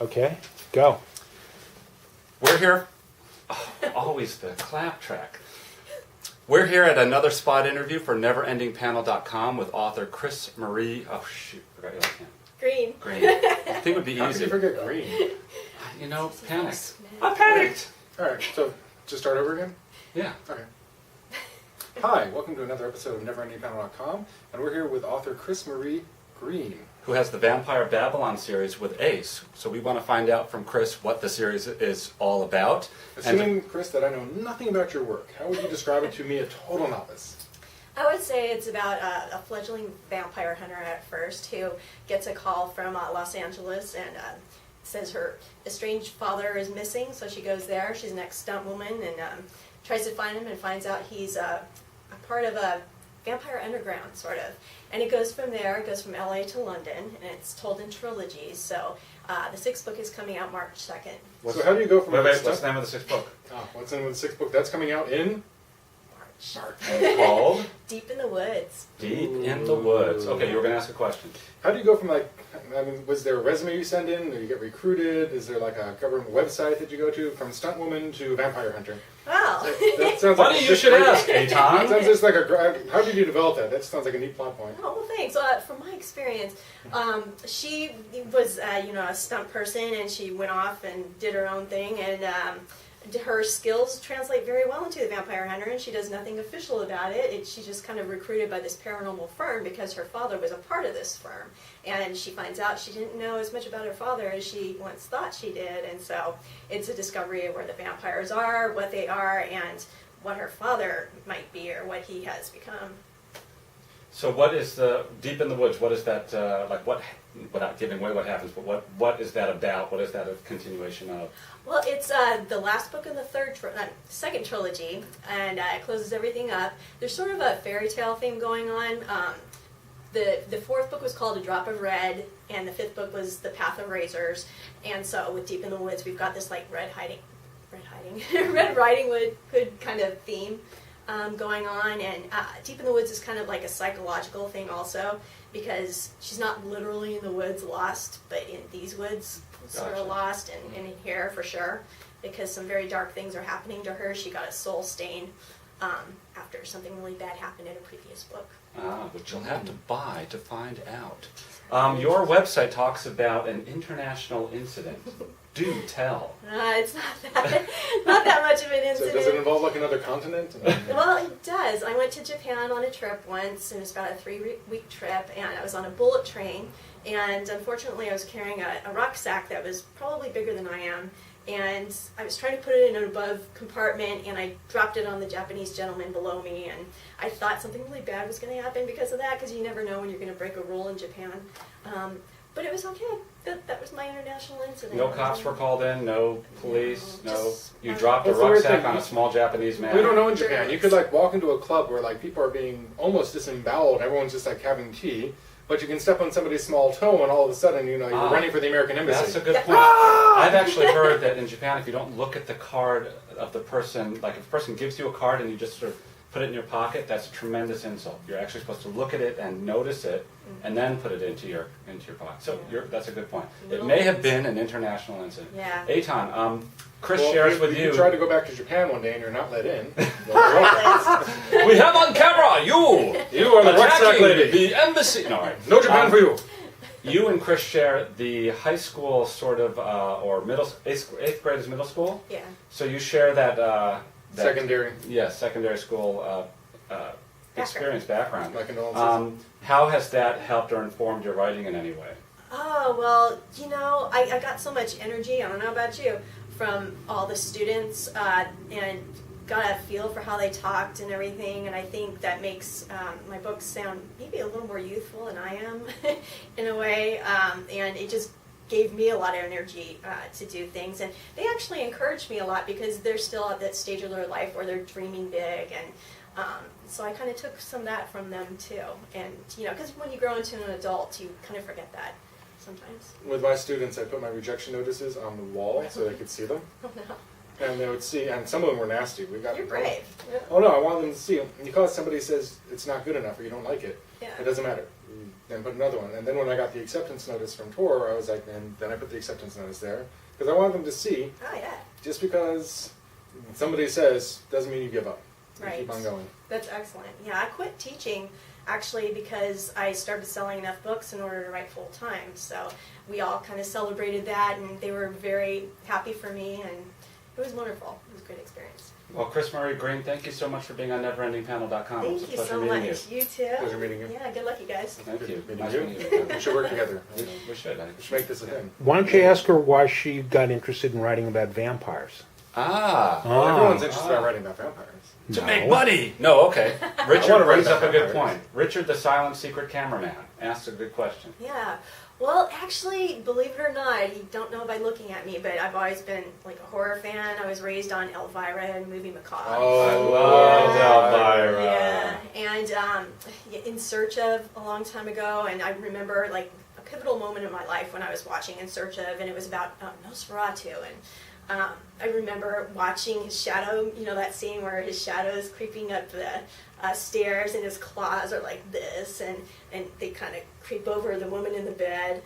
Okay, go. We're here. Oh, always the clap track. We're here at another spot interview for neverendingpanel.com with author Chris Marie. Oh shoot, forgot your last name. Green. Green. I think it would be How could easy. you forget green? You know, panicked. I panicked. All right, so just start over again? Yeah. Okay. Hi, welcome to another episode of neverendingpanel.com, and we're here with author Chris Marie Green. Who has the Vampire Babylon series with Ace. So we want to find out from Chris what the series is all about. Assuming, Chris, that I know nothing about your work, how would you describe it to me, a total novice? I would say it's about a fledgling vampire hunter at first who gets a call from Los Angeles and says her estranged father is missing, so she goes there. She's an ex-stunt woman and tries to find him and finds out he's a part of a vampire underground, sort of. And it goes from there, it goes from LA to London, and it's told in trilogies. So the sixth book is coming out March 2nd. So how do you go from... What's the name of the sixth book? What's the name of the sixth book? That's coming out in... March. Called? Deep in the Woods. Deep in the Woods. Okay, you were going to ask a question. How do you go from, like, I mean, was there a resume you send in, or you get recruited? Is there, like, a government website that you go to, from stunt woman to vampire hunter? Wow. That sounds Funny like you should ask, That Eitan. sounds just like how did you develop that? That sounds like a neat plot point. Oh, well, thanks. From my experience, she was, a stunt person, and she went off and did her own thing, and her skills translate very well into the vampire hunter, and she does nothing official about it. She's just kind of recruited by this paranormal firm because her father was a part of this firm, and she finds out she didn't know as much about her father as she once thought she did, and so it's a discovery of where the vampires are, what they are, and what her father might be or what he has become. So what is the Deep in the Woods? What is that like? What, without giving away what happens, but what is that about? What is that a continuation of? Well, it's the last book in the second trilogy, and it closes everything up. There's sort of a fairy tale theme going on. The fourth book was called A Drop of Red, and the fifth book was The Path of Razors. And so with Deep in the Woods, we've got this like Red Riding Hood kind of theme going on, and Deep in the Woods is kind of like a psychological thing also, because she's not literally in the woods lost, but in these woods sort Gotcha. of lost, and in here for sure, because some very dark things are happening to her. She got a soul stain after something really bad happened in a previous book. Which you'll have to buy to find out. Your website talks about an international incident. Do tell. It's not that much of an So incident. does it involve, like, another continent? Well, it does. I went to Japan on a trip once, and it was about a 3-week trip, and I was on a bullet train, and unfortunately I was carrying a rucksack that was probably bigger than I am, and I was trying to put it in an above compartment, and I dropped it on the Japanese gentleman below me, and I thought something really bad was going to happen because of that, because you never know when you're going to break a rule in Japan. But it was okay. That was my international incident. No cops were called in, no police, No, no. just, You dropped a That's the weird rucksack thing. on a small Japanese man. We don't know in Japan. You could, like, walk into a club where, like, people are being almost disemboweled, everyone's just, like, having tea, but you can step on somebody's small toe and all of a sudden, you're running for the American embassy. That's a good point. I've actually heard that in Japan, if you don't look at the card of the person, like if a person gives you a card and you just sort of put it in your pocket, that's a tremendous insult. You're actually supposed to look at it and notice it, and then put it into your pocket. So that's a good point. It may have been an international incident. Yeah. Eitan, Chris Well, shares with you you. try to go back to Japan one day and you're not let in. We have on camera you. You are the rucksack attacking lady. the embassy. No, all right. No Japan for you. You and Chris share the high school sort of, or eighth grade is middle school. Yeah. So you share that Secondary. Yes, secondary school experience background. My condolences. How has that helped or informed your writing in any way? Oh, well, I got so much energy, I don't know about you, from all the students, and got a feel for how they talked and everything, and I think that makes my books sound maybe a little more youthful than I am, in a way, and it just gave me a lot of energy to do things, and they actually encouraged me a lot because they're still at that stage of their life where they're dreaming big, and so I kind of took some of that from them too, and because when you grow into an adult, you kind of forget that sometimes. With my students, I put my rejection notices on the wall so they could see them. Oh no. And they would see, and some of them were nasty. We got You're brave. Yeah. Oh no, I want them to see them. Because somebody says it's not good enough or you don't like it, Yeah. it doesn't matter. then put another one. And then when I got the acceptance notice from Tor, I was like, and then I put the acceptance notice there because I wanted them to see. Oh yeah. Just because somebody says doesn't mean you give up. You Right. keep on going. That's excellent. Yeah, I quit teaching actually because I started selling enough books in order to write full time. So we all kind of celebrated that, and they were very happy for me, and it was wonderful. It was a great experience. Well, Chris Murray Green, thank you so much for being on NeverEndingPanel.com. It was a Thank you pleasure so meeting much. you. You too. Pleasure meeting you. Yeah, good luck, you guys. Thank you. Meeting Nice you. meeting you. We should work together. We should. We should make this a thing. Why don't you ask her why she got interested in writing about vampires? Ah. Well, everyone's interested in writing about vampires. To No. make money! No, okay. Richard wanna write brings up about a good vampires. point. Richard, the silent secret cameraman, asks a good question. Yeah. Well, actually, believe it or not, you don't know by looking at me, but I've always been like a horror fan. I was raised on Elvira and Movie Macabre. I love Elvira. Yeah, and In Search of a long time ago, and I remember like a pivotal moment in my life when I was watching In Search of, and it was about Nosferatu, and I remember watching his shadow, you know, that scene where his shadow is creeping up the stairs and his claws are like this, and they kind of creep over the woman in the bed,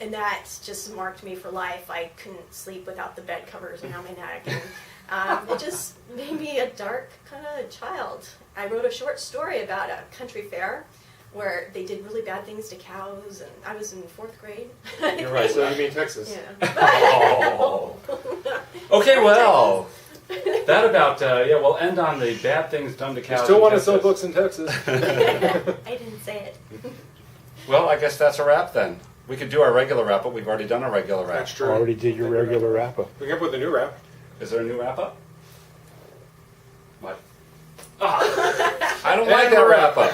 and that just marked me for life. I couldn't sleep without the bed covers around my neck, and it just made me a dark kind of child. I wrote a short story about a country fair where they did really bad things to cows, and I was in 4th grade. You're right. So you mean Texas? Yeah. Oh. Okay, well, that about, we'll end on the bad things done to You cows. still in want to sell Texas. books in Texas? I didn't say it. Well, I guess that's a wrap then. We could do our regular wrap, but we've already done our regular wrap. That's true. Already did your regular wrap-up. We can put the new wrap. Is there a new wrap up? What? Ah, I don't like that wrap up.